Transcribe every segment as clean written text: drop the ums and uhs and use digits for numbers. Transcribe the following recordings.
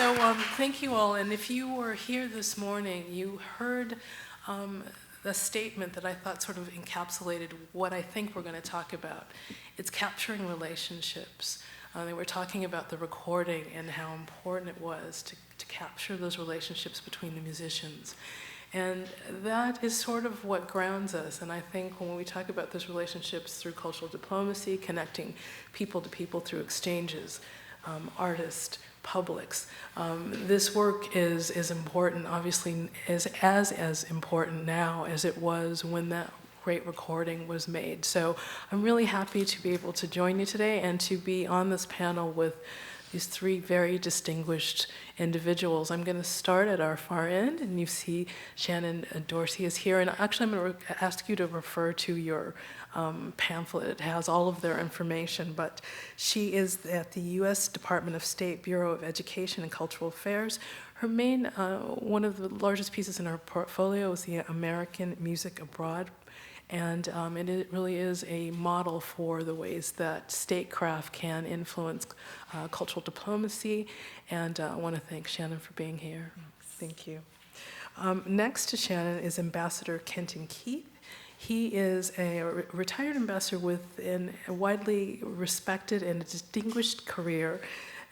Thank you all. And if you were here this morning, you heard a statement that I thought sort of encapsulated what I think we're going to talk about. It's capturing relationships. They were talking about the recording and how important it was to capture those relationships between the musicians. And that is sort of what grounds us. And I think when we talk about those relationships through cultural diplomacy, connecting people to people through exchanges, artists, publics, this work is important, obviously as important now as it was when that great recording was made. So I'm really happy to be able to join you today and to be on this panel with these three very distinguished individuals. I'm going to start at our far end, and you see Shannon Dorsey is here. And actually, I'm going to ask you to refer to your pamphlet. It has all of their information, but she is at the U.S. Department of State Bureau of Education and Cultural Affairs. Her main, one of the largest pieces in her portfolio is the American Music Abroad. And it really is a model for the ways that statecraft can influence cultural diplomacy. And I want to thank Shannon for being here. Thank you. Next to Shannon is Ambassador Kenton Keith. He is a retired ambassador with a widely respected and distinguished career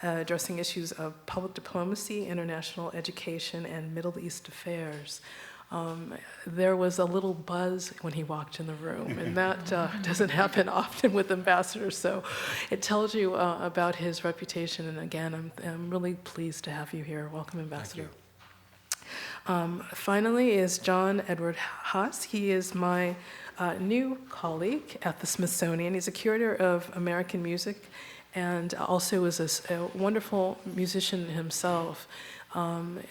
addressing issues of public diplomacy, international education, and Middle East affairs. There was a little buzz when he walked in the room, and that doesn't happen often with ambassadors, so it tells you about his reputation, and again, I'm really pleased to have you here. Welcome, Ambassador. Finally is John Edward Hasse. He is my new colleague at the Smithsonian. He's a curator of American music and also is a wonderful musician himself.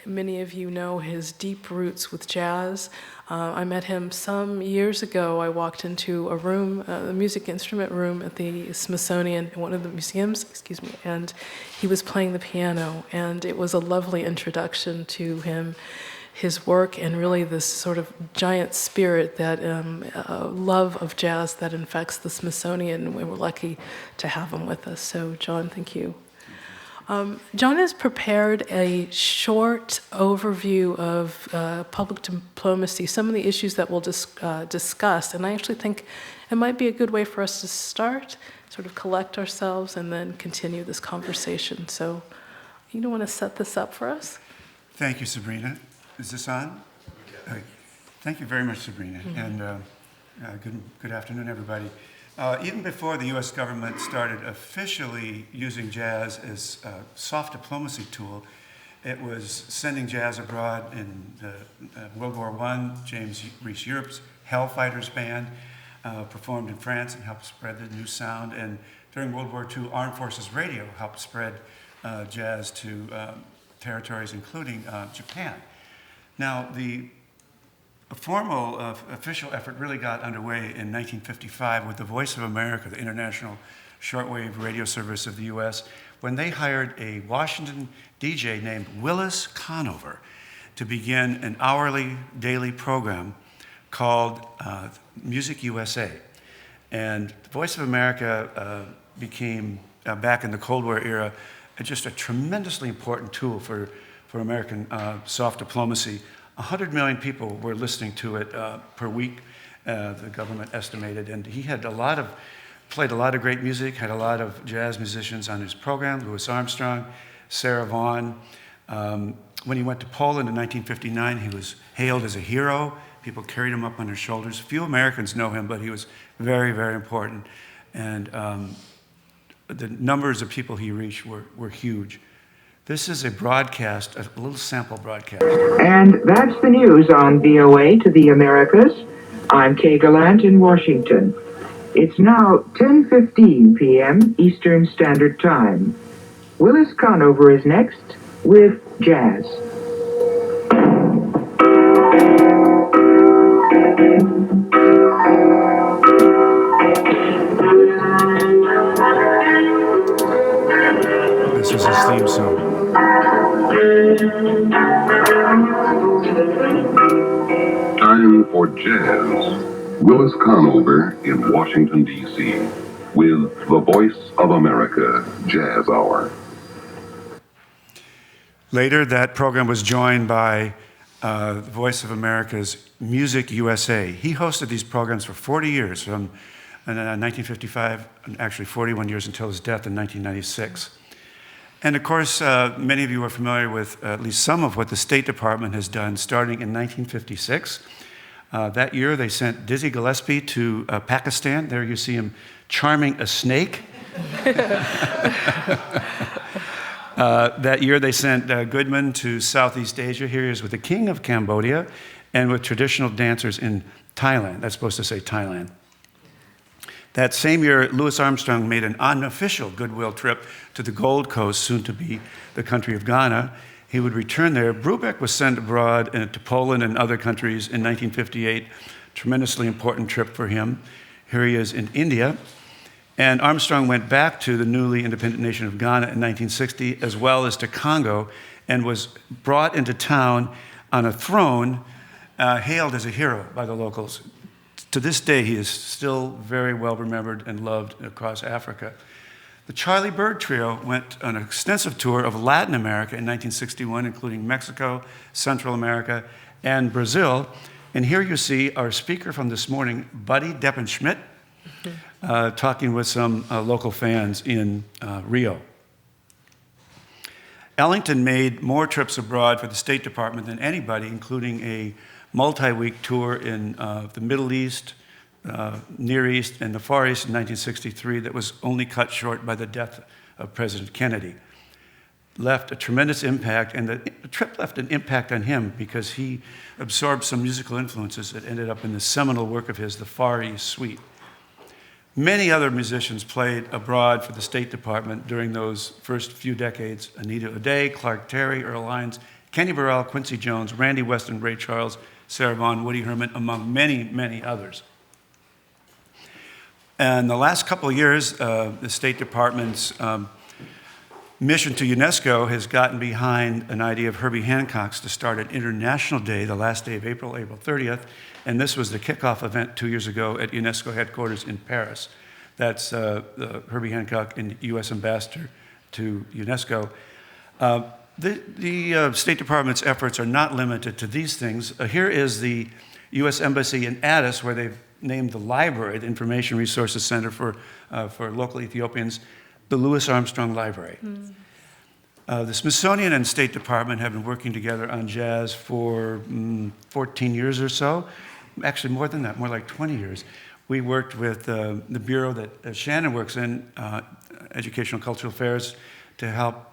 Many of you know his deep roots with jazz. I met him some years ago. I walked into a room, the music instrument room at the Smithsonian, one of the museums, and he was playing the piano, and it was a lovely introduction to him, his work, and really this sort of giant spirit, that love of jazz that infects the Smithsonian, and we were lucky to have him with us. So, John, thank you. John has prepared a short overview of public diplomacy, some of the issues that we'll discuss, and I actually think it might be a good way for us to start, sort of collect ourselves, and then continue this conversation. So, you don't want to set this up for us? Thank you, Sabrina. Is this on? Thank you very much, Sabrina, and good afternoon, everybody. Even before the U.S. government started officially using jazz as a soft diplomacy tool, it was sending jazz abroad in World War I. James Reese Europe's Hellfighters Band performed in France and helped spread the new sound. And during World War II, Armed Forces Radio helped spread jazz to territories, including Japan. Now, a formal official effort really got underway in 1955 with the Voice of America, the international shortwave radio service of the U.S., when they hired a Washington DJ named Willis Conover to begin an hourly, daily program called Music USA. And the Voice of America became, back in the Cold War era, just a tremendously important tool for American soft diplomacy. 100 million people were listening to it per week, the government estimated, and he had played a lot of great music, had a lot of jazz musicians on his program, Louis Armstrong, Sarah Vaughan. When he went to Poland in 1959, he was hailed as a hero. People carried him up on their shoulders. Few Americans know him, but he was very, very important. And the numbers of people he reached were huge. This is a broadcast, a little sample broadcast. And that's the news on VOA to the Americas. I'm Kay Gallant in Washington. It's now 10:15 p.m. Eastern Standard Time. Willis Conover is next with jazz. This is his theme song. Time for jazz. Willis Conover in Washington, D.C. with the Voice of America Jazz Hour. Later, that program was joined by the Voice of America's Music USA. He hosted these programs for 40 years, from 1955, and actually 41 years until his death in 1996. And of course, many of you are familiar with at least some of what the State Department has done starting in 1956. That year, they sent Dizzy Gillespie to Pakistan. There you see him charming a snake. That year, they sent Goodman to Southeast Asia. Here he is with the King of Cambodia and with traditional dancers in Thailand. That's supposed to say Thailand. That same year, Louis Armstrong made an unofficial goodwill trip to the Gold Coast, soon to be the country of Ghana. He would return there. Brubeck was sent abroad to Poland and other countries in 1958. Tremendously important trip for him. Here he is in India. And Armstrong went back to the newly independent nation of Ghana in 1960, as well as to Congo, and was brought into town on a throne, hailed as a hero by the locals. To this day, he is still very well remembered and loved across Africa. The Charlie Byrd Trio went on an extensive tour of Latin America in 1961, including Mexico, Central America, and Brazil. And here you see our speaker from this morning, Buddy Deppenschmidt, talking with some local fans in Rio. Ellington made more trips abroad for the State Department than anybody, including a multi-week tour in the Middle East, Near East, and the Far East in 1963 that was only cut short by the death of President Kennedy. Left a tremendous impact, and the trip left an impact on him because he absorbed some musical influences that ended up in the seminal work of his, the Far East Suite. Many other musicians played abroad for the State Department during those first few decades. Anita O'Day, Clark Terry, Earl Hines, Kenny Burrell, Quincy Jones, Randy Weston, Ray Charles, Sarah Vaughan, Woody Herman, among many, many others. And the last couple of years, the State Department's mission to UNESCO has gotten behind an idea of Herbie Hancock's to start an international day, the last day of April, April 30th, and this was the kickoff event 2 years ago at UNESCO headquarters in Paris. That's Herbie Hancock, and U.S. ambassador to UNESCO. The State Department's efforts are not limited to these things. Here is the U.S. Embassy in Addis, where they've named the library, the Information Resources Center for local Ethiopians, the Louis Armstrong Library. The Smithsonian and State Department have been working together on jazz for 14 years or so. Actually, more than that, more like 20 years. We worked with the bureau that Shannon works in, Educational Cultural Affairs, to help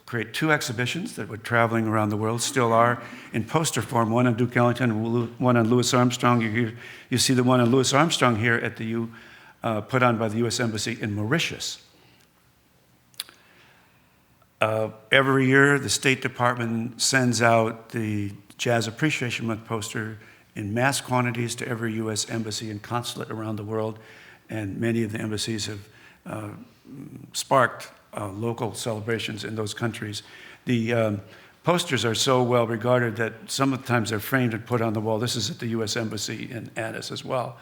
create 2 exhibitions that were traveling around the world, still are, in poster form, one on Duke Ellington and one on Louis Armstrong. You see the one on Louis Armstrong here at the put on by the U.S. Embassy in Mauritius. Every year, the State Department sends out the Jazz Appreciation Month poster in mass quantities to every U.S. embassy and consulate around the world, and many of the embassies have sparked local celebrations in those countries. The posters are so well regarded that sometimes they're framed and put on the wall. This is at the U.S. Embassy in Addis as well.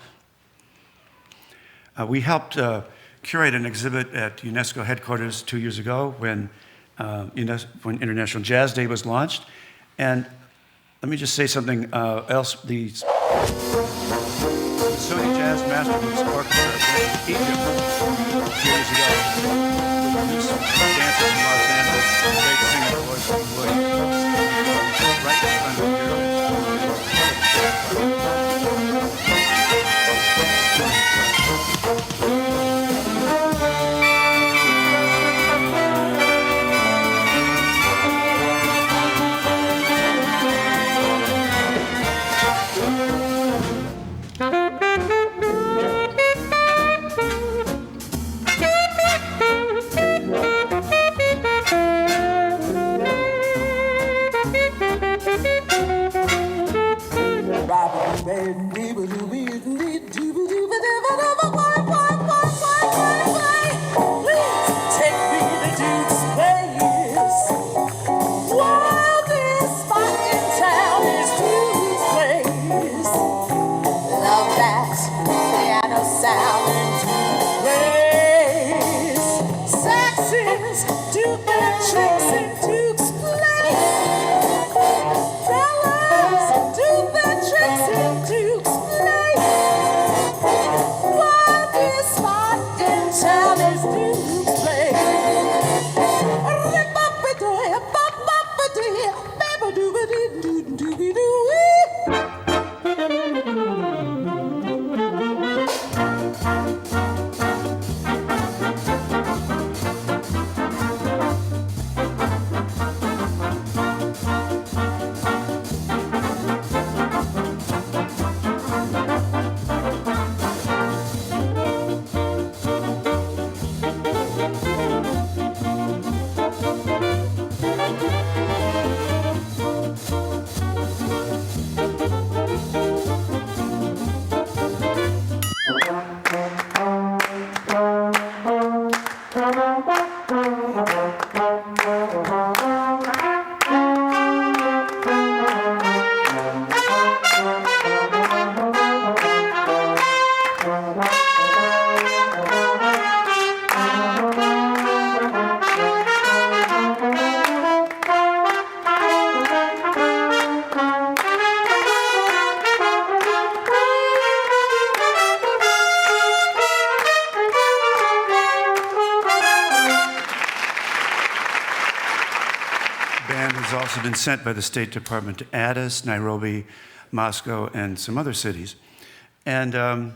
We helped curate an exhibit at UNESCO headquarters 2 years ago when International Jazz Day was launched. And let me just say something else. The Smithsonian Jazz Masterworks Orchestra went to Egypt 2 years ago. Produced dancers from Los Angeles, great singer voice from Williams, right in front of also been sent by the State Department to Addis, Nairobi, Moscow, and some other cities. And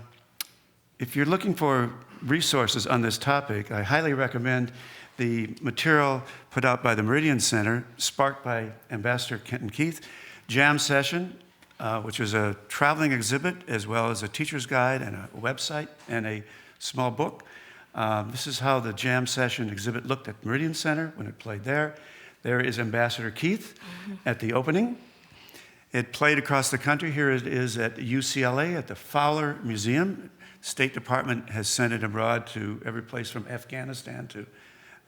if you're looking for resources on this topic, I highly recommend the material put out by the Meridian Center, sparked by Ambassador Kenton Keith, Jam Session, which was a traveling exhibit as well as a teacher's guide and a website and a small book. This is how the Jam Session exhibit looked at Meridian Center when it played there. There is Ambassador Keith at the opening. It played across the country. Here it is at UCLA at the Fowler Museum. State Department has sent it abroad to every place from Afghanistan to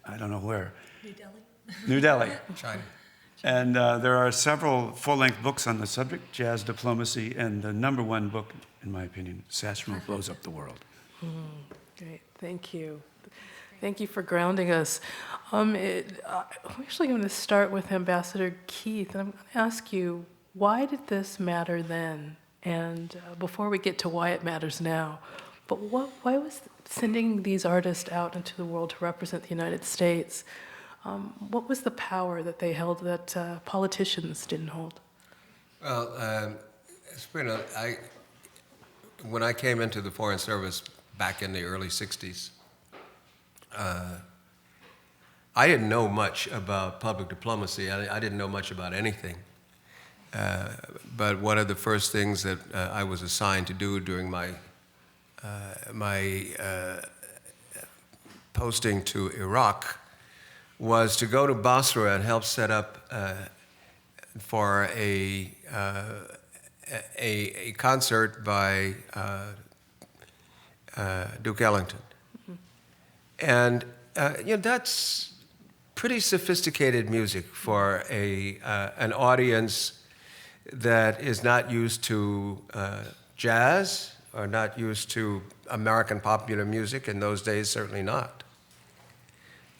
I don't know where. New Delhi. New Delhi. China. And there are several full-length books on the subject, jazz diplomacy, and the #1 book, in my opinion, Sassmo Blows Up the World. Great, thank you. Thank you for grounding us. I'm actually going to start with Ambassador Keith, and I'm going to ask you, why did this matter then? And before we get to why it matters now, but why was sending these artists out into the world to represent the United States, what was the power that they held that politicians didn't hold? Well, Sabrina, when I came into the Foreign Service back in the early 60s, I didn't know much about public diplomacy. I didn't know much about anything. But one of the first things that I was assigned to do during my posting to Iraq was to go to Basra and help set up for a concert by Duke Ellington. Mm-hmm. And that's pretty sophisticated music for an audience that is not used to jazz or not used to American popular music. In those days, certainly not.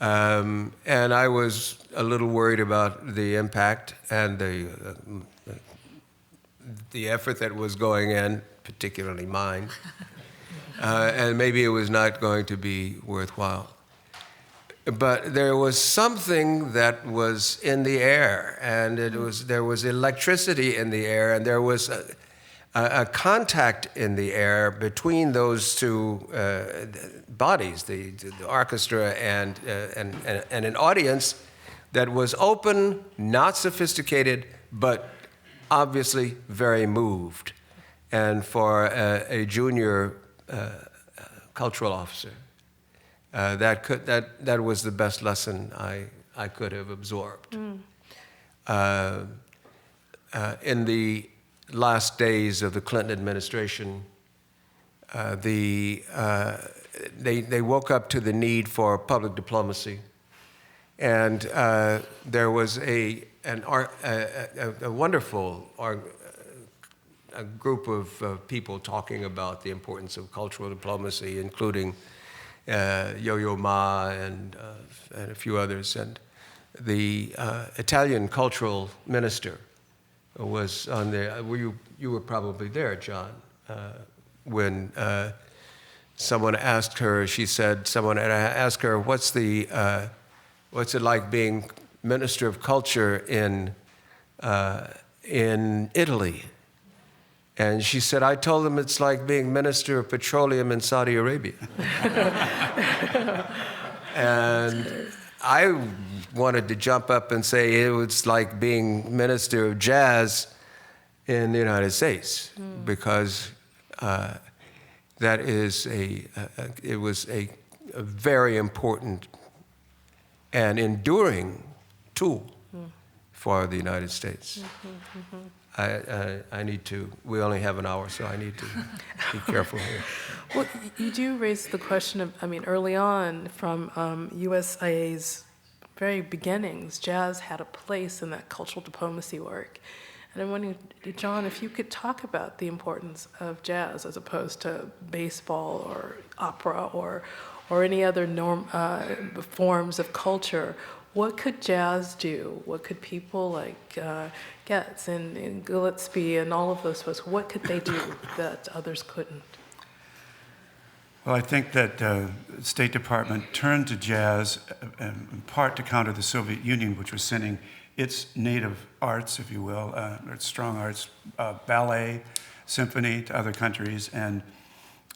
And I was a little worried about the impact and the effort that was going in, particularly mine, and maybe it was not going to be worthwhile. But there was something that was in the air, and there was electricity in the air, and there was a contact in the air between those two bodies, the orchestra and an audience that was open, not sophisticated, but obviously very moved. And for a junior cultural officer, that was the best lesson I could have absorbed. In the last days of the Clinton administration, they woke up to the need for public diplomacy, and there was a wonderful a group of people talking about the importance of cultural diplomacy, including Yo-Yo Ma and a few others, and the Italian cultural minister was on there. You were probably there, John, when someone asked her. She said someone had asked her, "What's it like being Minister of Culture in Italy?" And she said, "I told them it's like being Minister of Petroleum in Saudi Arabia." And I wanted to jump up and say it was like being Minister of Jazz in the United States, because that is it was a very important and enduring tool for the United States. I need to, we only have an hour, so I need to be careful here. Well, you do raise the question of, early on from USIA's very beginnings, jazz had a place in that cultural diplomacy work. And I'm wondering, John, if you could talk about the importance of jazz as opposed to baseball or opera or any other forms of culture. What could jazz do? What could people like Getz and Gillespie and all of those folks, what could they do that others couldn't? Well, I think that the State Department turned to jazz in part to counter the Soviet Union, which was sending its native arts, if you will, its strong arts, ballet, symphony to other countries, and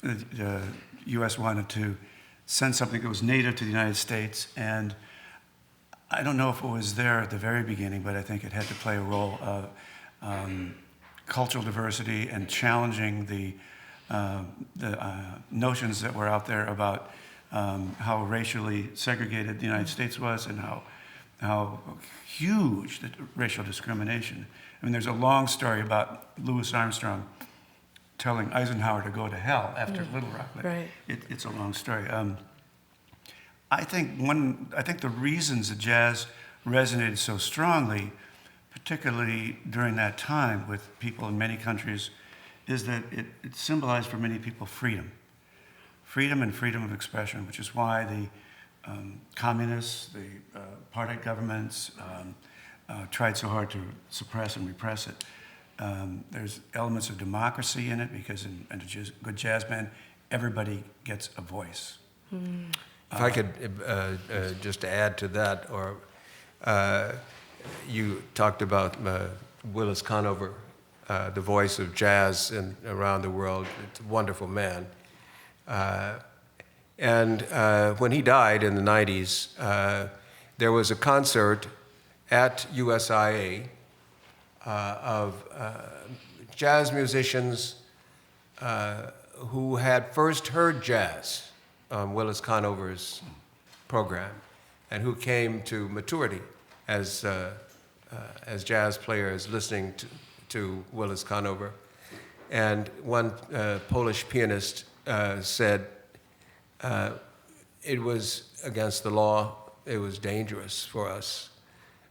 the U.S. wanted to send something that was native to the United States, and I don't know if it was there at the very beginning, but I think it had to play a role of cultural diversity and challenging the notions that were out there about how racially segregated the United States was and how huge the racial discrimination. I mean, there's a long story about Louis Armstrong telling Eisenhower to go to hell after Little Rock. But Right. It's a long story. I think the reasons that jazz resonated so strongly, particularly during that time with people in many countries, is that it symbolized for many people freedom and freedom of expression, which is why the communists, the apartheid governments tried so hard to suppress and repress it. There's elements of democracy in it because in a good jazz band, everybody gets a voice. If I could just add to that, or you talked about Willis Conover, the voice of jazz around the world. It's a wonderful man. And when he died in the 90s, there was a concert at USIA of jazz musicians who had first heard jazz on Willis Conover's program and who came to maturity as jazz players listening to Willis Conover. And one Polish pianist said it was against the law, it was dangerous for us.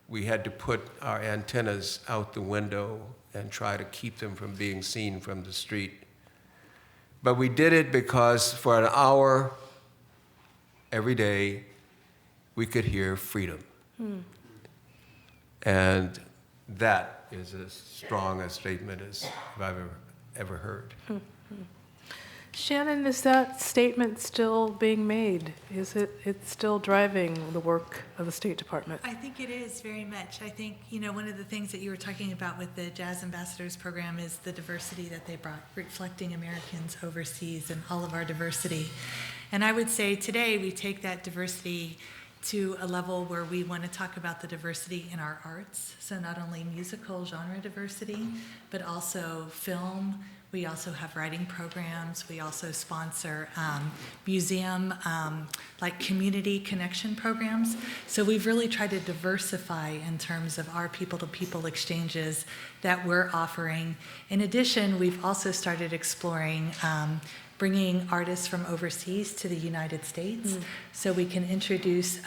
We had to put our antennas out the window and try to keep them from being seen from the street. But we did it because for an hour every day, we could hear freedom. And that is as strong a statement as I've ever heard. Shannon, is that statement still being made? It's still driving the work of the State Department? I think it is very much. I think, one of the things that you were talking about with the Jazz Ambassadors program is the diversity that they brought, reflecting Americans overseas and all of our diversity. And I would say today we take that diversity to a level where we want to talk about the diversity in our arts. So not only musical genre diversity, but also film. We also have writing programs. We also sponsor museum, like community connection programs. So we've really tried to diversify in terms of our people-to-people exchanges that we're offering. In addition, we've also started exploring bringing artists from overseas to the United States, so we can introduce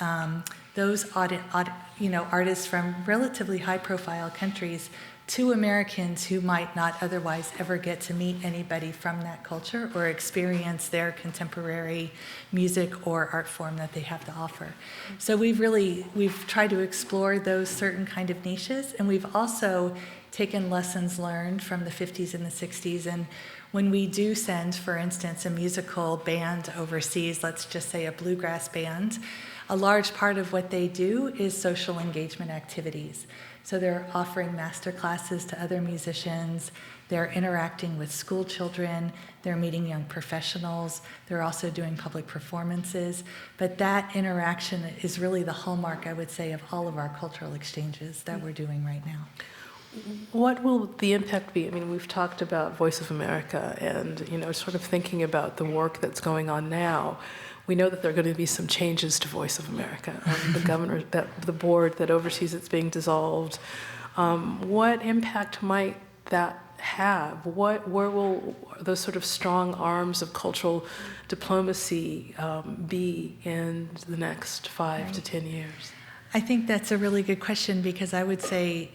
those artists from relatively high-profile countries to Americans who might not otherwise ever get to meet anybody from that culture or experience their contemporary music or art form that they have to offer. So we've tried to explore those certain kind of niches, and we've also taken lessons learned from the 50s and the 60s. And when we do send, for instance, a musical band overseas, let's just say a bluegrass band, a large part of what they do is social engagement activities. So they're offering master classes to other musicians, they're interacting with school children, they're meeting young professionals, they're also doing public performances. But that interaction is really the hallmark, I would say, of all of our cultural exchanges that we're doing right now. What will the impact be? I mean, we've talked about Voice of America and, sort of thinking about the work that's going on now. We know that there are going to be some changes to Voice of America. The board that oversees it's being dissolved. What impact might that have? Where will those sort of strong arms of cultural diplomacy be in the next 5 to 10 years? I think that's a really good question, because I would say,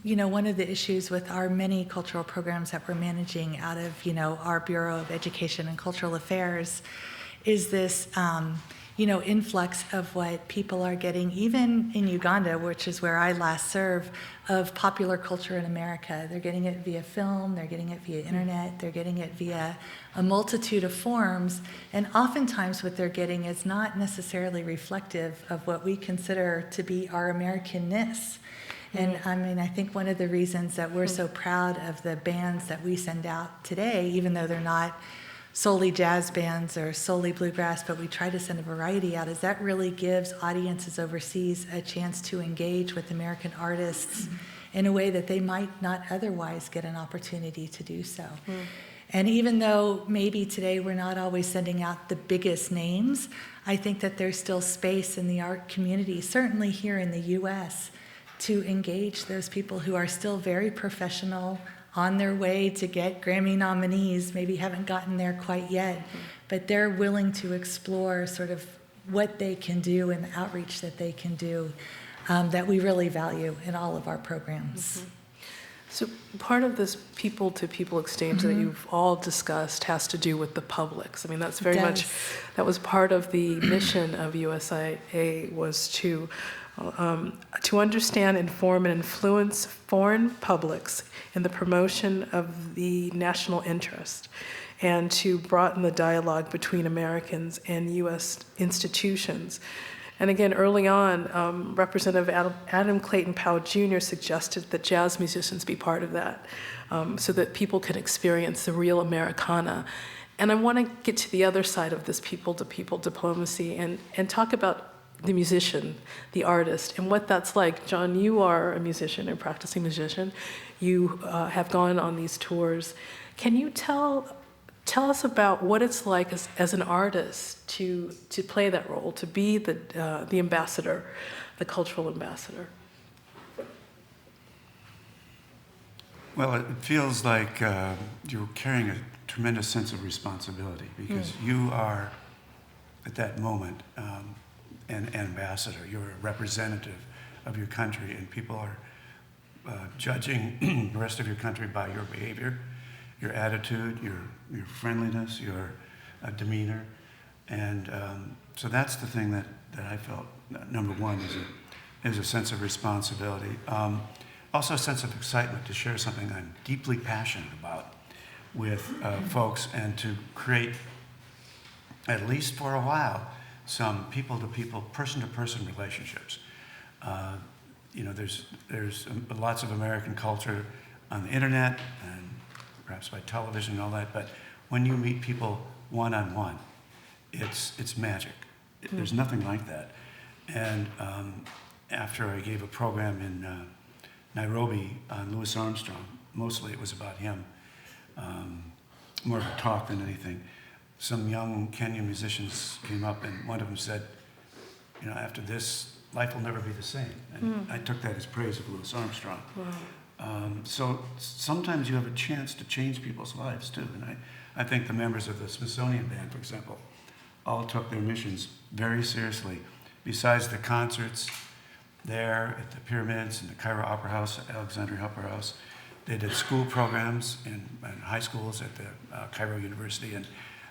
one of the issues with our many cultural programs that we're managing out of, our Bureau of Education and Cultural Affairs is this, influx of what people are getting, even in Uganda, which is where I last served, of popular culture in America. They're getting it via film, they're getting it via internet, they're getting it via a multitude of forms, and oftentimes what they're getting is not necessarily reflective of what we consider to be our Americanness. And I mean, I think one of the reasons that we're so proud of the bands that we send out today, even though they're not solely jazz bands or solely bluegrass, but we try to send a variety out, is that really gives audiences overseas a chance to engage with American artists in a way that they might not otherwise get an opportunity to do so. And even though maybe today we're not always sending out the biggest names, I think that there's still space in the art community, certainly here in the US, to engage those people who are still very professional, on their way to get Grammy nominees, maybe haven't gotten there quite yet, but they're willing to explore sort of what they can do and the outreach that they can do that we really value in all of our programs. So part of this people-to-people exchange that you've all discussed has to do with the publics. I mean, that's very much, that was part of the mission of USIA, was to understand, inform, and influence foreign publics in the promotion of the national interest, and to broaden the dialogue between Americans and U.S. institutions. And again, early on, Representative Adam Clayton Powell Jr. suggested that jazz musicians be part of that, so that people can experience the real Americana. And I want to get to the other side of this people-to-people diplomacy and talk about the musician, the artist, and what that's like. John, you are a musician, a practicing musician. You have gone on these tours. Can you tell us about what it's like as an artist to play that role, to be the ambassador, the cultural ambassador? Well, it feels like you're carrying a tremendous sense of responsibility, because you are, at that moment, an ambassador. You're a representative of your country, and people are judging the rest of your country by your behavior, your attitude, your friendliness, your demeanor. And so that's the thing that I felt, number one, is a sense of responsibility. Also a sense of excitement to share something I'm deeply passionate about with folks, and to create, at least for a while, some people-to-people, person-to-person relationships. You know, there's lots of American culture on the internet and perhaps by television and all that, but when you meet people one-on-one, it's magic. There's nothing like that. And after I gave a program in Nairobi on Louis Armstrong, mostly it was about him, more of a talk than anything. Some young Kenyan musicians came up, and one of them said, you know, after this, life will never be the same. And I took that as praise of Louis Armstrong. Wow. So sometimes you have a chance to change people's lives too. And I think the members of the Smithsonian Band, for example, all took their missions very seriously. Besides the concerts there at the Pyramids and the Cairo Opera House, Alexandria Opera House, they did school programs in high schools at the Cairo University, and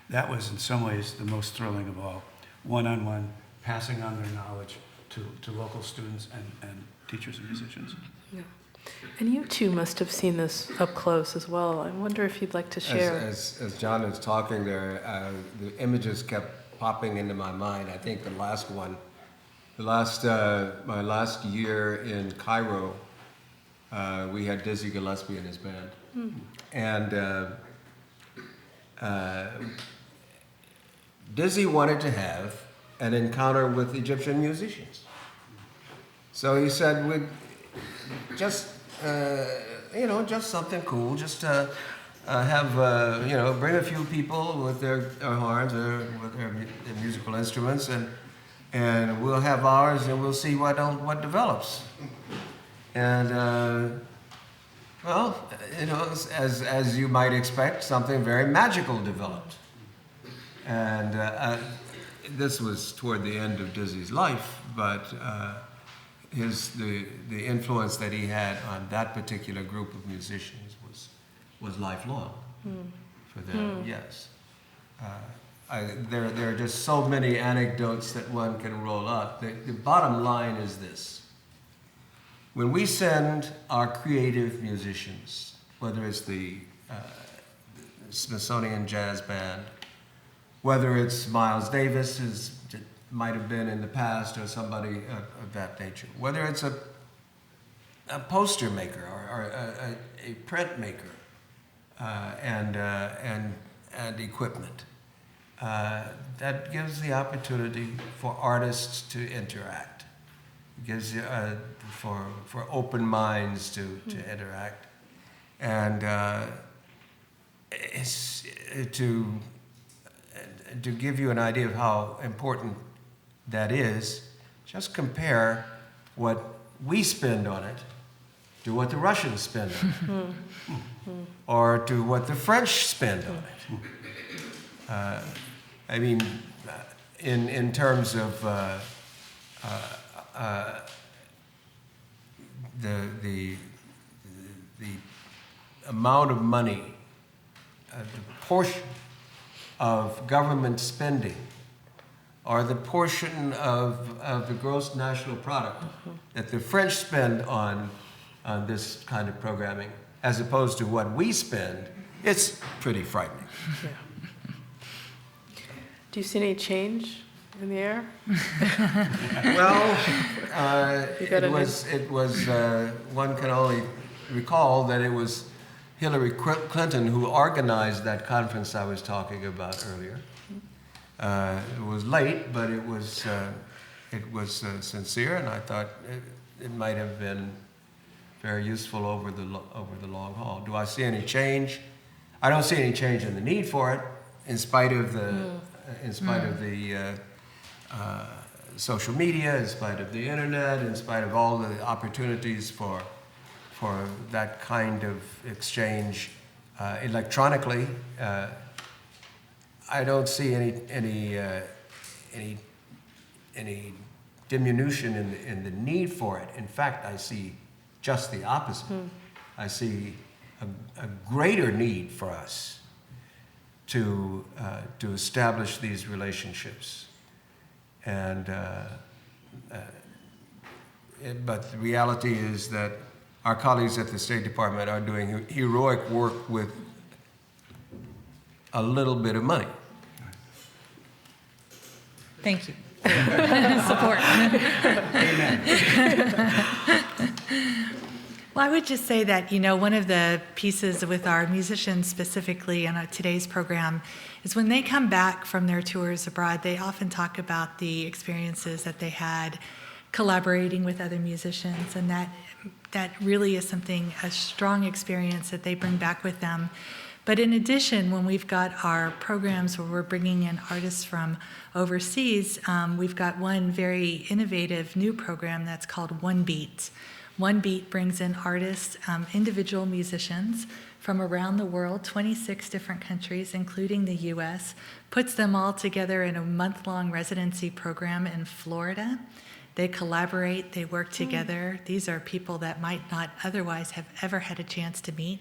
that was in some ways the most thrilling of all. One-on-one, passing on their knowledge to local students and teachers and musicians. Yeah. And you too must have seen this up close as well. I wonder if you'd like to share. As John is talking there, the images kept popping into my mind. I think my last year in Cairo, we had Dizzy Gillespie and his band. And Dizzy wanted to have an encounter with Egyptian musicians. So he said, we'd just, just something cool, just have, bring a few people with their horns or with their musical instruments, and we'll have ours, and we'll see what develops. And, as you might expect, something very magical developed. And this was toward the end of Dizzy's life, but the influence that he had on that particular group of musicians was lifelong for them. Yes, there are just so many anecdotes that one can roll up. The bottom line is this: when we send our creative musicians, whether it's the Smithsonian Jazz Band, whether it's Miles Davis, as it might have been in the past, or somebody of that nature, whether it's a a poster maker or a print maker and equipment. That gives the opportunity for artists to interact. It gives you, for open minds to interact. And it's to give you an idea of how important that is, just compare what we spend on it to what the Russians spend on it, or to what the French spend on it. I mean, in terms of the amount of money, the portion of government spending, or the portion of the gross national product that the French spend on this kind of programming, as opposed to what we spend, it's pretty frightening. Yeah. Do you see any change in the air? Well, it was one can only recall that it was Hillary Clinton who organized that conference I was talking about earlier. It was late, but it was sincere, and I thought it might have been very useful over the long haul. Do I see any change? I don't see any change in the need for it, in spite of the social media, in spite of the internet, in spite of all the opportunities for that kind of exchange electronically. I don't see any diminution in the need for it. In fact, I see just the opposite. I see a greater need for us to establish these relationships. And but the reality is that our colleagues at the State Department are doing heroic work with a little bit of money. Thank you. Support. Amen. Well, I would just say that, one of the pieces with our musicians specifically on today's program is when they come back from their tours abroad, they often talk about the experiences that they had collaborating with other musicians, and that really is a strong experience that they bring back with them. But in addition, when we've got our programs where we're bringing in artists from overseas, we've got one very innovative new program that's called One Beat. One Beat brings in artists, individual musicians from around the world, 26 different countries, including the US, puts them all together in a month-long residency program in Florida. They collaborate, they work together. These are people that might not otherwise have ever had a chance to meet.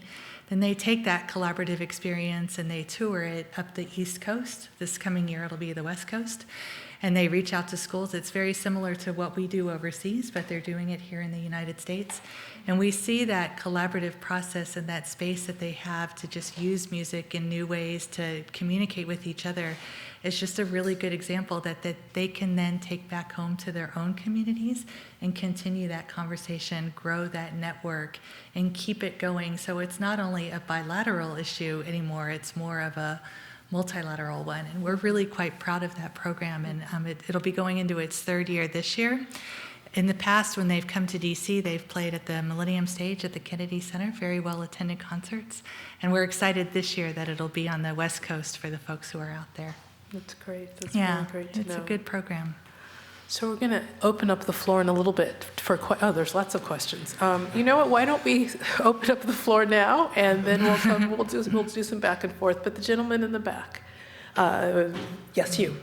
Then they take that collaborative experience and they tour it up the East Coast. This coming year, it'll be the West Coast. And they reach out to schools. It's very similar to what we do overseas, but they're doing it here in the United States. And we see that collaborative process and that space that they have to just use music in new ways to communicate with each other is just a really good example that they can then take back home to their own communities and continue that conversation, grow that network, and keep it going. So it's not only a bilateral issue anymore, it's more of a multilateral one. And we're really quite proud of that program. And it'll be going into its third year this year. In the past, when they've come to DC, they've played at the Millennium Stage at the Kennedy Center, very well-attended concerts. And we're excited this year that it'll be on the West Coast for the folks who are out there. That's great. That's Yeah, really great to know. it's a good program. So we're going to open up the floor in a little bit for there's lots of questions. You know what? Why don't we open up the floor now, and then we'll do some back and forth. But the gentleman in the back, yes, you.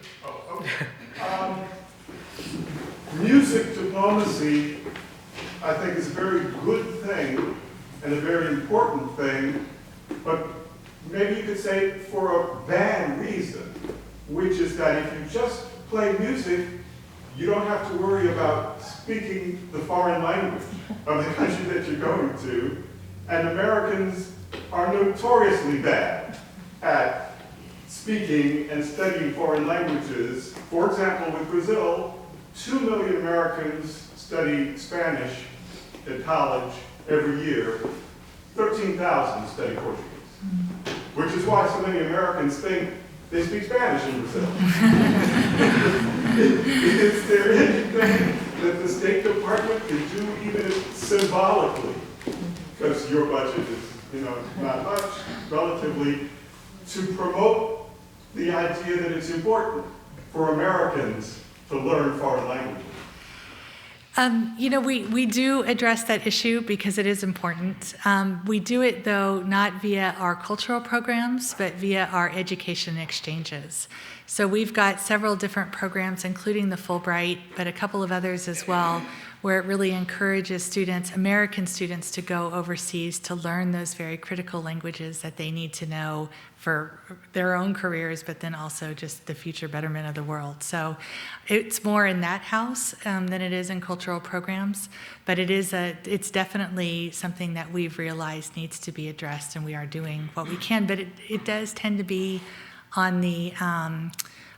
Music diplomacy, I think, is a very good thing and a very important thing, but maybe you could say for a bad reason, which is that if you just play music, you don't have to worry about speaking the foreign language of the country that you're going to. And Americans are notoriously bad at speaking and studying foreign languages. For example, with Brazil, 2 million Americans study Spanish, at college every year, 13,000 study Portuguese, which is why so many Americans think they speak Spanish in Brazil. Is there anything that the State Department could do, even symbolically, because your budget is, not much, relatively, to promote the idea that it's important for Americans to learn foreign languages? We do address that issue because it is important. We do it, though, not via our cultural programs, but via our education exchanges. So we've got several different programs, including the Fulbright, but a couple of others as well, where it really encourages students, American students, to go overseas to learn those very critical languages that they need to know for their own careers, but then also just the future betterment of the world. So it's more in that house than it is in cultural programs, but it's definitely something that we've realized needs to be addressed, and we are doing what we can, but it does tend to be on the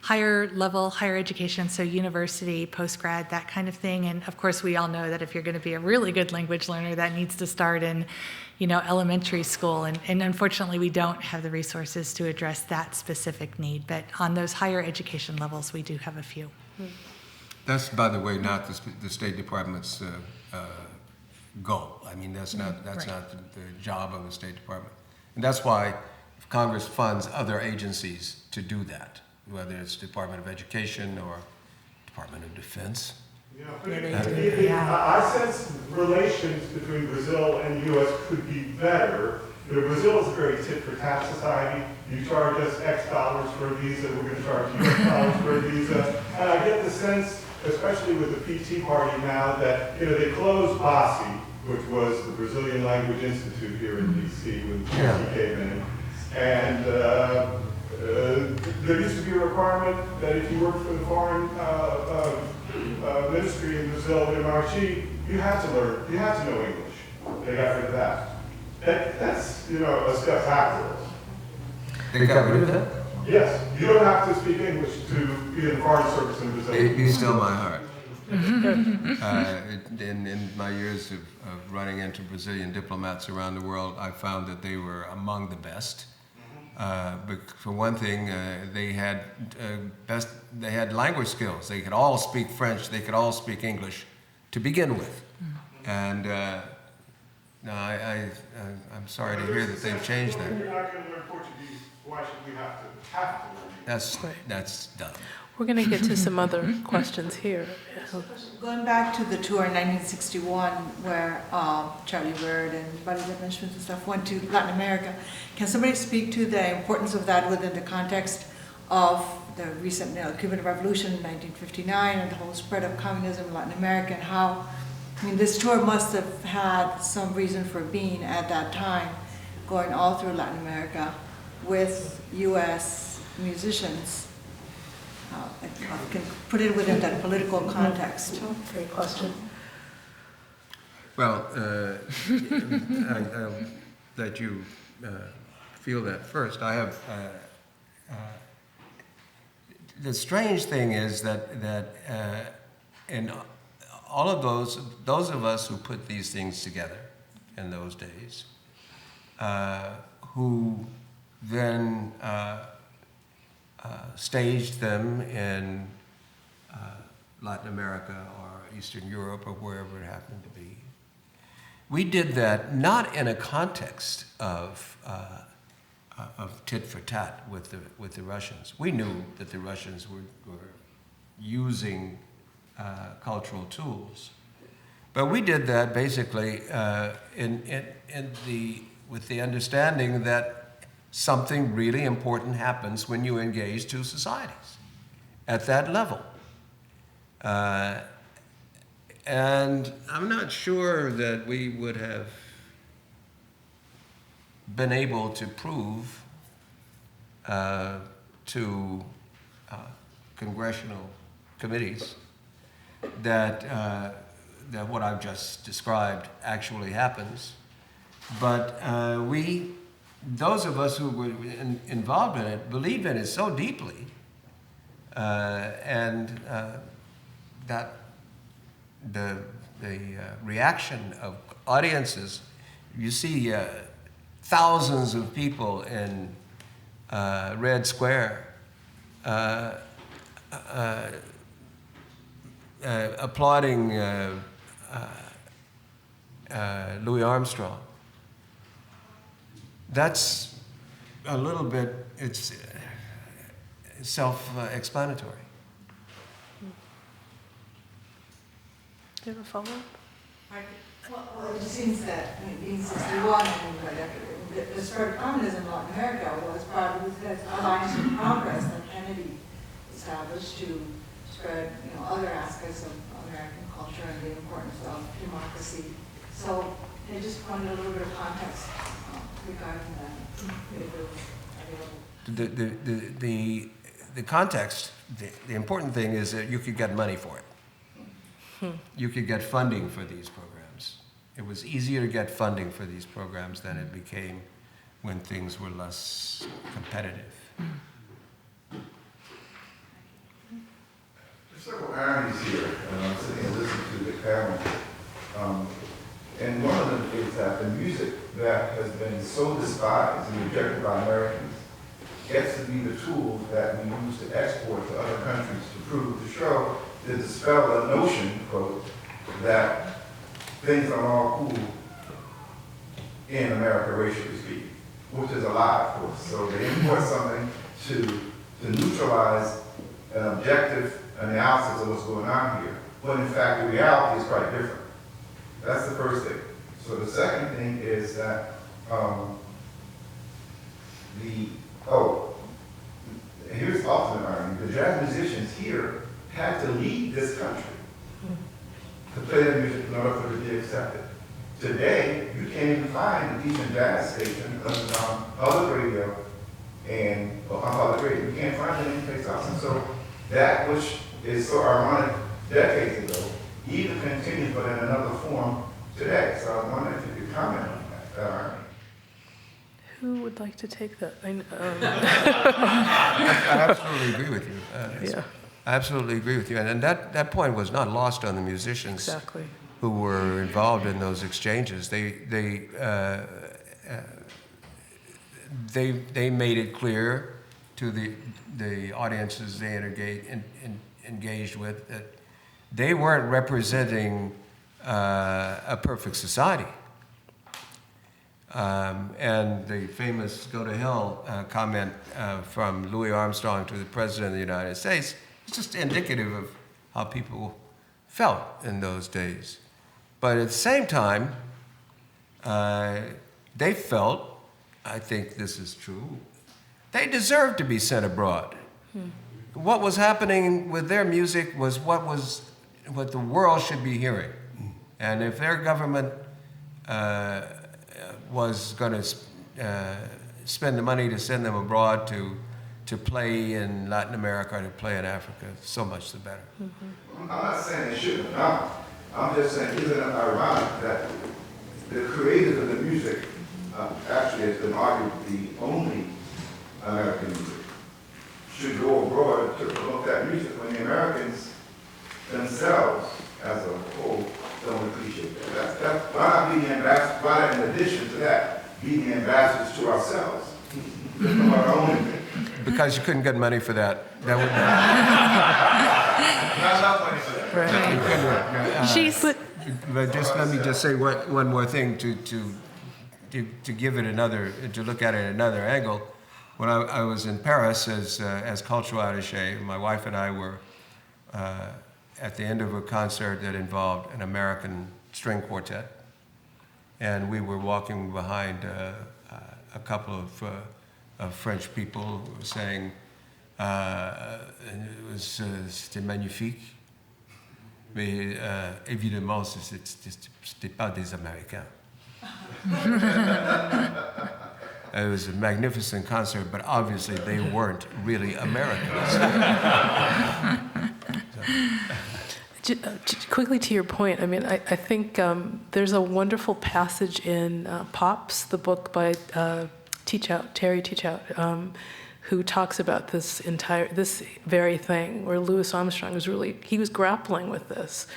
higher level, higher education, so university, postgrad, that kind of thing. And of course, we all know that if you're going to be a really good language learner, that needs to start in, elementary school. And unfortunately, we don't have the resources to address that specific need. But on those higher education levels, we do have a few. That's, by the way, not the State Department's goal. I mean, that's not the job of the State Department. And that's why Congress funds other agencies to do that, whether it's Department of Education or Department of Defense. I sense relations between Brazil and the U.S. could be better. Brazil is a very tit-for-tat society. You charge us X dollars for a visa, we're going to charge you X dollars for a visa. And I get the sense, especially with the PT party now, that they closed BASI, which was the Brazilian Language Institute here in D.C. when PT came in. And there used to be a requirement that if you worked for the foreign ministry in Brazil, MRG, you had to know English. They got rid of that. That's a step backwards. They got rid of that? Yes, you don't have to speak English to be in the foreign service in Brazil. You still my heart. In my years of running into Brazilian diplomats around the world, I found that they were among the best. But for one thing, they had language skills. They could all speak French. They could all speak English to begin with. And I'm sorry to hear that they've changed that. If you're not going to learn Portuguese, why should we have to learn? That's dumb. We're going to get to some other questions here. Going back to the tour in 1961, where Charlie Bird and Buddy Livingston and stuff went to Latin America, can somebody speak to the importance of that within the context of the recent Cuban Revolution in 1959 and the whole spread of communism in Latin America, and how, this tour must have had some reason for being at that time, going all through Latin America with U.S. musicians. Can put it within that political context. Great question. Well, I'll let you feel that first. I have. The strange thing is that in all of those of us who put these things together in those days, who then staged them in Latin America or Eastern Europe or wherever it happened to be. We did that not in a context of tit for tat with the Russians. We knew that the Russians were using cultural tools, but we did that basically with the understanding that something really important happens when you engage two societies at that level. And I'm not sure that we would have been able to prove to congressional committees that what I've just described actually happens. But those of us who were involved in it believed in it so deeply, and that reaction of audiences. You see thousands of people in Red Square applauding Louis Armstrong. That's a little bit, it's self-explanatory. Do you have a follow-up? Well, it seems that, being 61 and the spread of communism in Latin America was probably the Alliance of Progress that Kennedy established to spread, other aspects of American culture and the importance of democracy. So I just wanted a little bit of context regarding that, if it was available. The context, the important thing is that you could get money for it. You could get funding for these programs. It was easier to get funding for these programs than it became when things were less competitive. There's several ironies here, and I'm sitting and listening to the panel. And one of them is that the music that has been so despised and rejected by Americans gets to be the tool that we use to export to other countries to show, to dispel the notion, quote, that things are all cool in America, racially speaking, which is a lie, of course. So they import something to neutralize an objective analysis of what's going on here, when in fact the reality is quite different. That's the first thing. So the second thing is that here's the ultimate irony. The jazz musicians here had to leave this country to play their music in order for it to be accepted. Today, you can't even find a decent jazz station on public radio and on public radio. You can't find it anyplace else. And so that which is so ironic decades ago even continues, but in another form today. So I wonder if you could comment on that irony. Who would like to take that? I absolutely agree with you. Yeah. I absolutely agree with you. And that point was not lost on the musicians Exactly. who were involved in those exchanges. They made it clear to the audiences they engaged with that they weren't representing a perfect society. And the famous "go to hell" comment from Louis Armstrong to the President of the United States is just indicative of how people felt in those days. But at the same time, they felt, I think this is true, they deserved to be sent abroad. What was happening with their music was what the world should be hearing. And if their government was going to spend the money to send them abroad to play in Latin America or to play in Africa, so much the better. I'm not saying they shouldn't have done. I'm just saying, isn't it ironic that the creators of the music actually has been argued the only American music should go abroad to promote that music when the Americans themselves as a whole don't appreciate that. That's why not be the ambassadors, why in addition to that, be the ambassadors to ourselves of our own. Because you couldn't get money for that. That would Not enough money for that. Right. But just let me just say one more thing to give it another, to look at it another angle. When I was in Paris as cultural attaché, my wife and I were at the end of a concert that involved an American string quartet, and we were walking behind a couple of French people who were saying, c'était magnifique, mais évidemment, c'était pas des Américains. It was a magnificent concert, but obviously they weren't really Americans. Quickly to your point, I mean, I think there's a wonderful passage in Pops, the book by Terry Teachout, who talks about this very thing, where Louis Armstrong was he was grappling with this.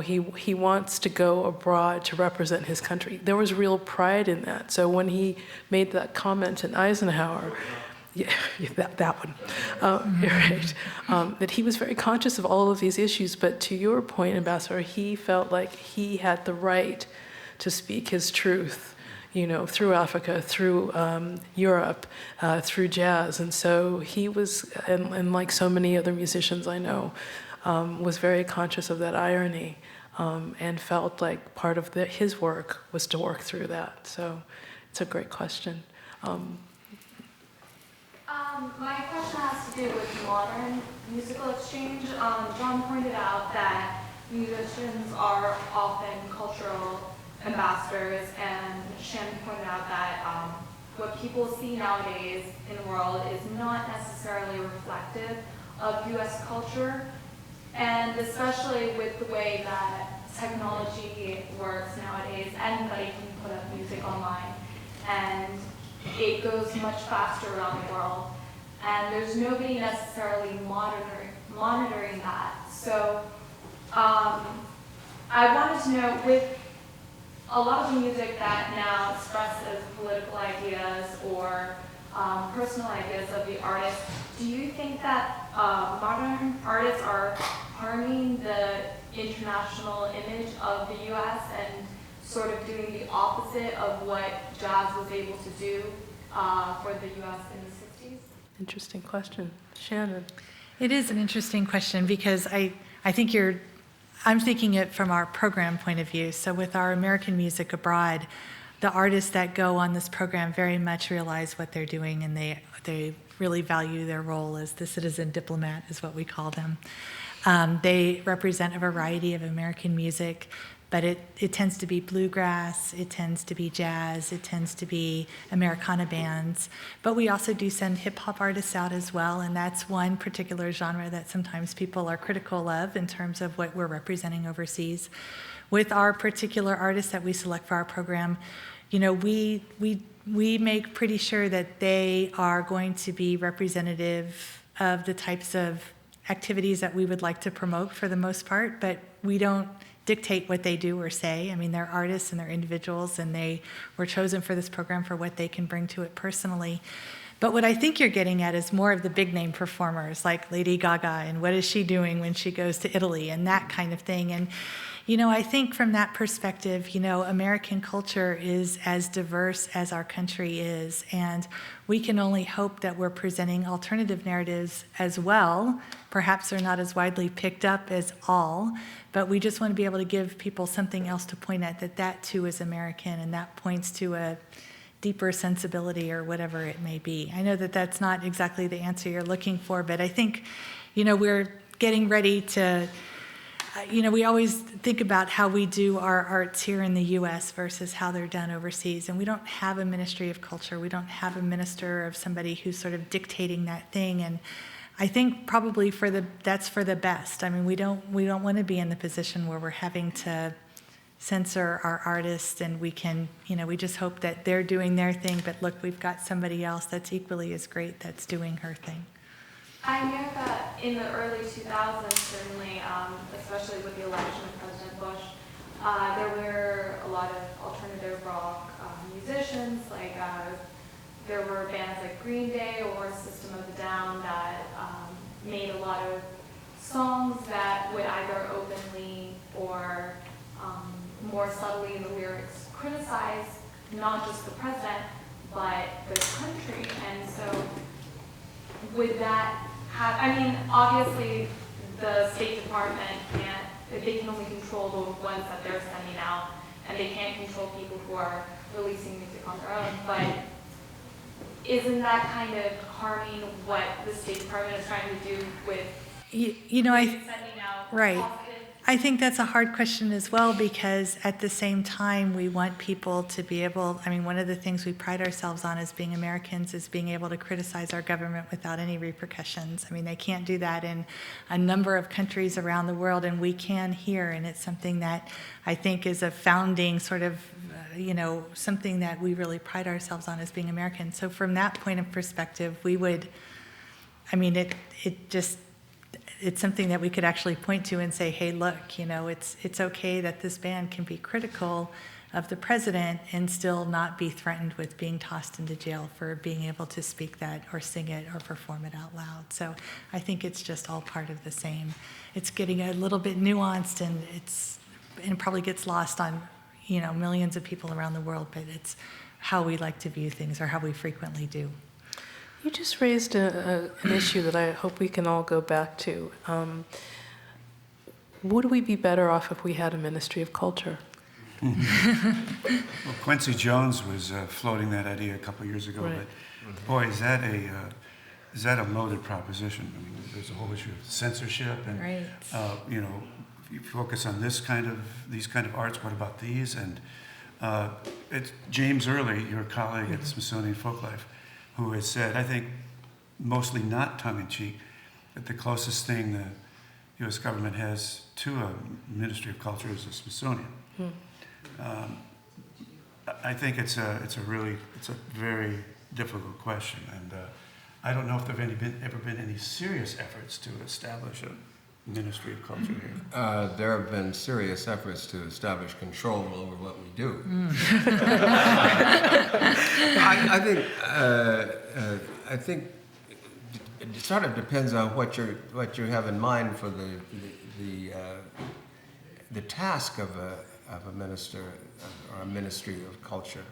he wants to go abroad to represent his country. There was real pride in that. So when he made that comment in Eisenhower, yeah, that one, right, that he was very conscious of all of these issues, but to your point, Ambassador, he felt like he had the right to speak his truth, through Africa, through Europe, through jazz. And so he was, and like so many other musicians I know, was very conscious of that irony, and felt like part of his work was to work through that. So it's a great question. My question has to do with modern musical exchange. John pointed out that musicians are often cultural ambassadors, and Shannon pointed out that what people see nowadays in the world is not necessarily reflective of U.S. culture, and especially with the way that technology works nowadays, anybody can put up music online, and it goes much faster around the world. And there's nobody necessarily monitoring that. So I wanted to know, with a lot of the music that now expresses political ideas or personal ideas of the artist, do you think that modern artists are harming the international image of the U.S. and sort of doing the opposite of what jazz was able to do for the U.S. in the 60s? Interesting question. Shannon. It is an interesting question because I think I'm thinking it from our program point of view. So with our American Music Abroad, the artists that go on this program very much realize what they're doing, and they really value their role as the citizen diplomat, is what we call them. They represent a variety of American music, but it tends to be bluegrass, it tends to be jazz, it tends to be Americana bands. But we also do send hip-hop artists out as well, and that's one particular genre that sometimes people are critical of in terms of what we're representing overseas. With our particular artists that we select for our program, we make pretty sure that they are going to be representative of the types of activities that we would like to promote for the most part, but we don't dictate what they do or say. I mean, they're artists and they're individuals, and they were chosen for this program for what they can bring to it personally. But what I think you're getting at is more of the big name performers like Lady Gaga, and what is she doing when she goes to Italy, and that kind of thing. And I think from that perspective, American culture is as diverse as our country is, and we can only hope that we're presenting alternative narratives as well. Perhaps they're not as widely picked up as all, but we just want to be able to give people something else to point at, that too is American, and that points to a deeper sensibility or whatever it may be. I know that that's not exactly the answer you're looking for, but I think, we're getting ready to, we always think about how we do our arts here in the U.S. versus how they're done overseas, and we don't have a Ministry of Culture. We don't have a minister of somebody who's sort of dictating that thing, and I think probably that's for the best. I mean, we don't want to be in the position where we're having to censor our artists, and we can, we just hope that they're doing their thing, but look, we've got somebody else that's equally as great that's doing her thing. I know that in the early 2000s, certainly, especially with the election of President Bush, there were a lot of alternative rock musicians, like there were bands like Green Day or System of a Down that made a lot of songs that would either openly or more subtly in the lyrics criticize not just the president, but the country. And so would that obviously the State Department they can only control the ones that they're sending out, and they can't control people who are releasing music on their own, but isn't that kind of harming what the State Department is trying to do with sending out right. positive? I think that's a hard question as well, because at the same time, we want people to be able, one of the things we pride ourselves on as being Americans is being able to criticize our government without any repercussions. They can't do that in a number of countries around the world, and we can here, and it's something that I think is a founding sort of, something that we really pride ourselves on as being American. So from that point of perspective, we would, it's something that we could actually point to and say, hey, look, it's okay that this band can be critical of the president and still not be threatened with being tossed into jail for being able to speak that or sing it or perform it out loud. So I think it's just all part of the same. It's getting a little bit nuanced, and it probably gets lost on millions of people around the world, but it's how we like to view things, or how we frequently do. You just raised an issue that I hope we can all go back to. Would we be better off if we had a Ministry of Culture? Well, Quincy Jones was floating that idea a couple of years ago, Right. but boy, is that a loaded proposition? I mean, there's a whole issue of censorship, and Right. You focus on these kind of arts. What about these? And it's James Early, your colleague at Smithsonian Folklife, who has said, I think, mostly not tongue-in-cheek, that the closest thing the U.S. government has to a Ministry of Culture is the Smithsonian. I think it's a very difficult question, and I don't know if there have ever been any serious efforts to establish a Ministry of Culture here. There have been serious efforts to establish control over what we do. I think it sort of depends on what you have in mind for the task of a minister or a Ministry of Culture.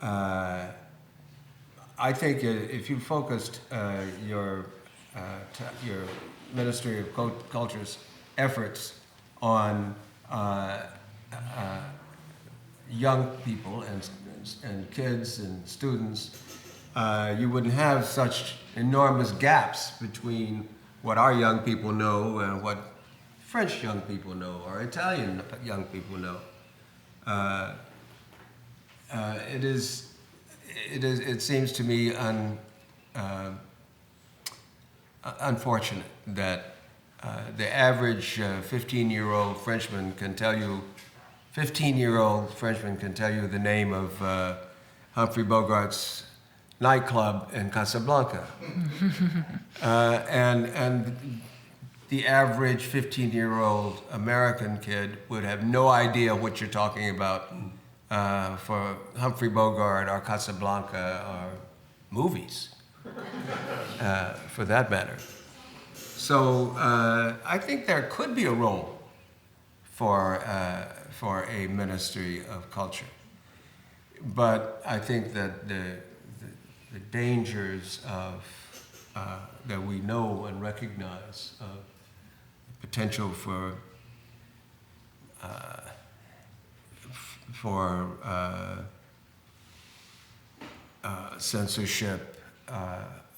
I think if you focused your Ministry of Culture's efforts on young people and kids and students, you wouldn't have such enormous gaps between what our young people know and what French young people know or Italian young people know. It seems to me unfortunate that the average 15-year-old Frenchman can tell you the name of Humphrey Bogart's nightclub in Casablanca. And the average 15-year-old American kid would have no idea what you're talking about for Humphrey Bogart or Casablanca or movies, for that matter. So I think there could be a role for a Ministry of Culture, but I think that the dangers of that we know and recognize of potential for censorship,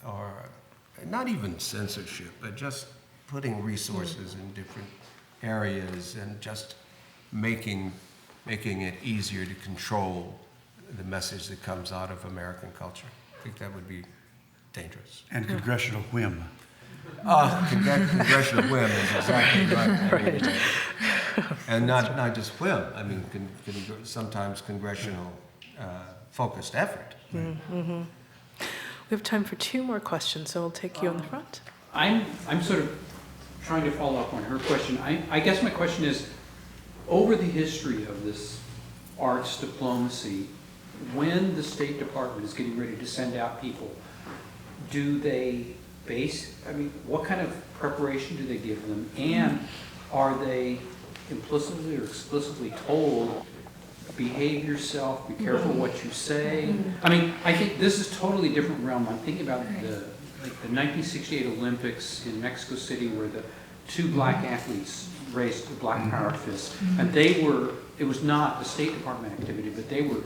or not even censorship, but just putting resources in different areas and just making it easier to control the message that comes out of American culture. I think that would be dangerous. And congressional whim. Congressional whim is exactly right. Right. And not just whim. I mean, sometimes congressional focused effort. Mm-hmm. We have time for 2 more questions, so we'll take you on the front. I'm sort of trying to follow up on her question. I guess my question is, over the history of this arts diplomacy, when the State Department is getting ready to send out people, do they what kind of preparation do they give them? And are they implicitly or explicitly told, behave yourself, be careful what you say? I mean, I think this is totally different realm. I'm thinking about the 1968 Olympics in Mexico City, where the 2 black athletes raised the Black Power fist. And it was not a State Department activity, but they were,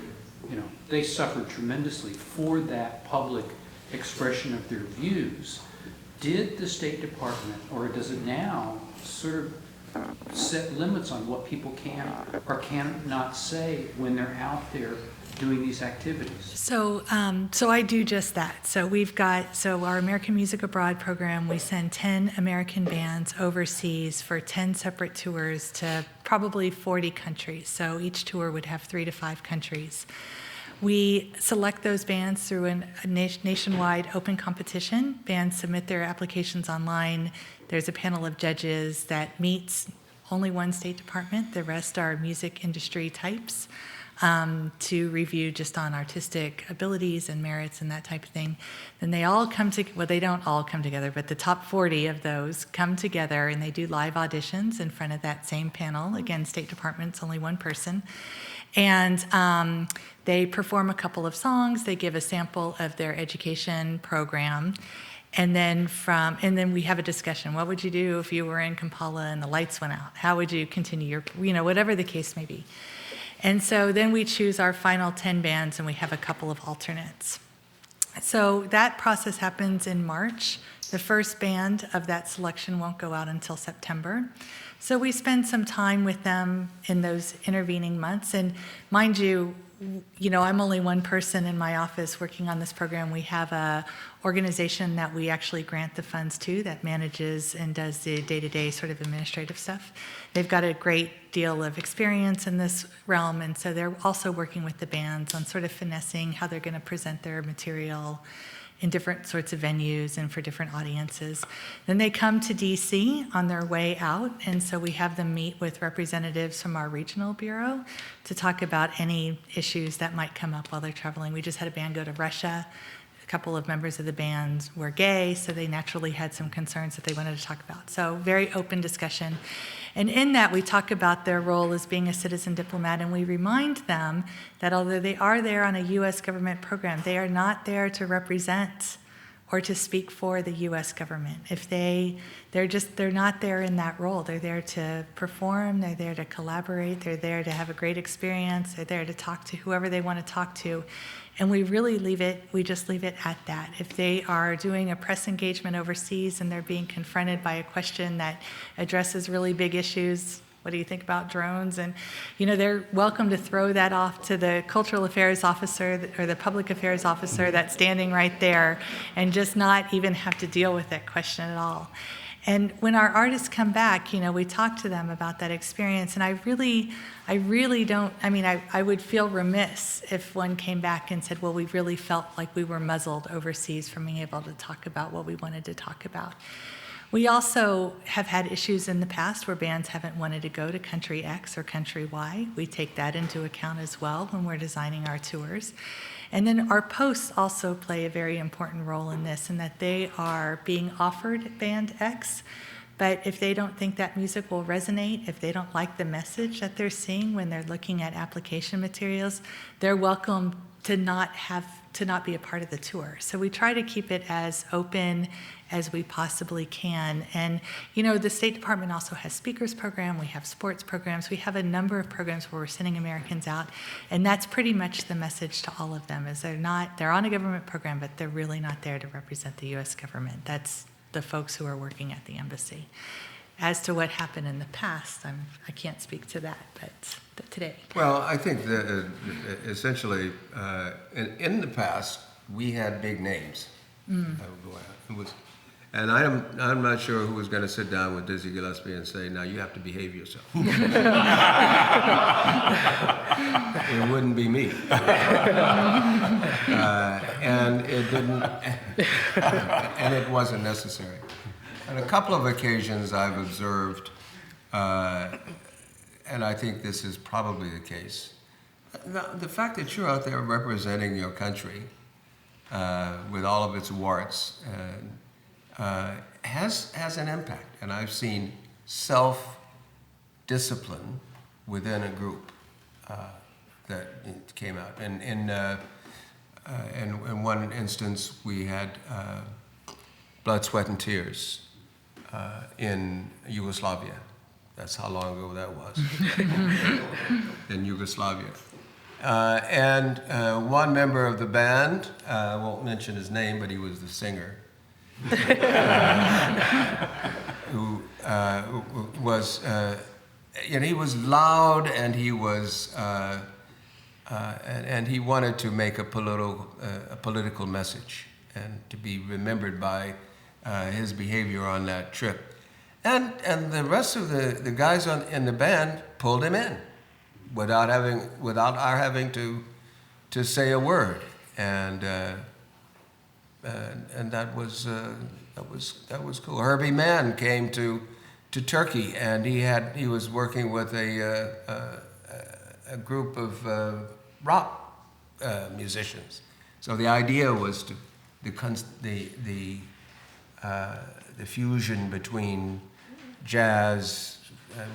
they suffered tremendously for that public expression of their views. Did the State Department, or does it now, sort of set limits on what people can or cannot say when they're out there doing these activities? So I do just that. So our American Music Abroad program, we send 10 American bands overseas for 10 separate tours to probably 40 countries. So each tour would have 3 to 5 countries. We select those bands through a nationwide open competition. Bands submit their applications online. There's a panel of judges that meets only one State Department. The rest are music industry types to review just on artistic abilities and merits and that type of thing. Then they all come together. Well, they don't all come together, but the top 40 of those come together and they do live auditions in front of that same panel. Again, State Department's only one person. And they perform a couple of songs. They give a sample of their education program. And then we have a discussion. What would you do if you were in Kampala and the lights went out? How would you continue your, whatever the case may be. And so then we choose our final 10 bands and we have a couple of alternates. So that process happens in March. The first band of that selection won't go out until September. So we spend some time with them in those intervening months. And mind you, I'm only one person in my office working on this program. We have a organization that we actually grant the funds to that manages and does the day-to-day sort of administrative stuff. They've got a great deal of experience in this realm, and so they're also working with the bands on sort of finessing how they're going to present their material in different sorts of venues and for different audiences. Then they come to DC on their way out, and so we have them meet with representatives from our regional bureau to talk about any issues that might come up while they're traveling. We just had a band go to Russia. A couple of members of the band were gay, so they naturally had some concerns that they wanted to talk about. So very open discussion. And in that, we talk about their role as being a citizen diplomat, and we remind them that although they are there on a U.S. government program, they are not there to represent or to speak for the U.S. government. If they're not there in that role. They're there to perform, they're there to collaborate, they're there to have a great experience, they're there to talk to whoever they want to talk to. And we just leave it at that. If they are doing a press engagement overseas and they're being confronted by a question that addresses really big issues, what do you think about drones? And, they're welcome to throw that off to the cultural affairs officer or the public affairs officer that's standing right there and just not even have to deal with that question at all. And when our artists come back, we talk to them about that experience. And I really don't, I would feel remiss if one came back and said, well, we really felt like we were muzzled overseas from being able to talk about what we wanted to talk about. We also have had issues in the past where bands haven't wanted to go to country X or country Y. We take that into account as well when we're designing our tours. And then our posts also play a very important role in this, in that they are being offered band X, but if they don't think that music will resonate, if they don't like the message that they're seeing when they're looking at application materials, they're welcome to not be a part of the tour. So we try to keep it as open as we possibly can. And, the State Department also has speakers program, we have sports programs, we have a number of programs where we're sending Americans out, and that's pretty much the message to all of them, is they're on a government program, but they're really not there to represent the U.S. government. That's the folks who are working at the embassy. As to what happened in the past, I can't speak to that, but today. Well, I think that essentially, in the past, we had big names that would go out. And I'm not sure who was going to sit down with Dizzy Gillespie and say, now you have to behave yourself. It wouldn't be me. And it didn't, and it wasn't necessary. On a couple of occasions I've observed, and I think this is probably the case, the fact that you're out there representing your country with all of its warts has an impact. And I've seen self-discipline within a group that came out. And in one instance, we had blood, sweat, and tears in Yugoslavia. That's how long ago that was, in Yugoslavia. And one member of the band, I won't mention his name, but he was the singer, who was, he was loud, and he was, and he wanted to make a political message and to be remembered by his behavior on that trip. And the rest of the guys in the band pulled him in without our having to to say a word, and that was cool. Herbie Mann came to Turkey, and he was working with a group of rock musicians. So the idea was the fusion between jazz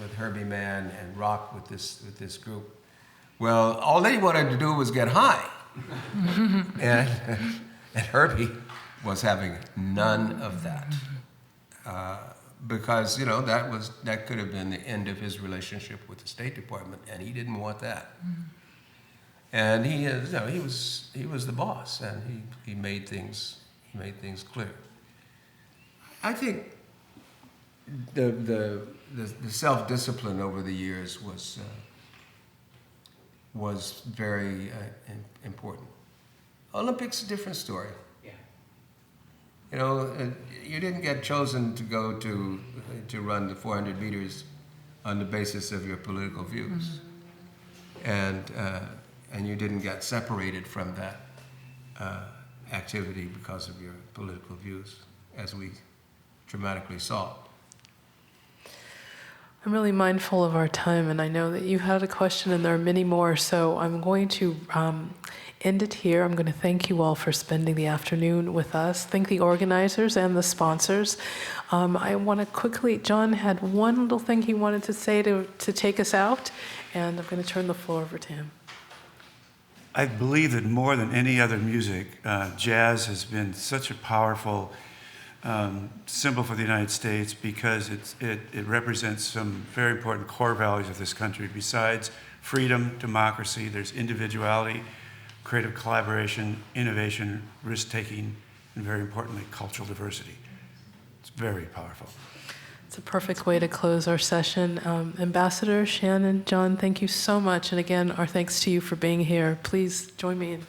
with Herbie Mann and rock with this group. Well, all they wanted to do was get high, and Herbie was having none of that, because that could have been the end of his relationship with the State Department, and he didn't want that. And he was the boss, and he made things clear. I think the self-discipline over the years was very important. Olympics, a different story. Yeah. You didn't get chosen to go to run the 400 meters on the basis of your political views, and you didn't get separated from that activity because of your political views, as we dramatically saw. I'm really mindful of our time, and I know that you had a question, and there are many more, so I'm going to end it here. I'm going to thank you all for spending the afternoon with us. Thank the organizers and the sponsors. I want to quickly, John had one little thing he wanted to say to take us out, and I'm going to turn the floor over to him. I believe that more than any other music, jazz has been such a powerful symbol for the United States, because it represents some very important core values of this country. Besides freedom, democracy, there's individuality, creative collaboration, innovation, risk-taking, and very importantly, cultural diversity. It's very powerful. It's a perfect way to close our session. Ambassador, Shannon, John, thank you so much. And again, our thanks to you for being here. Please join me in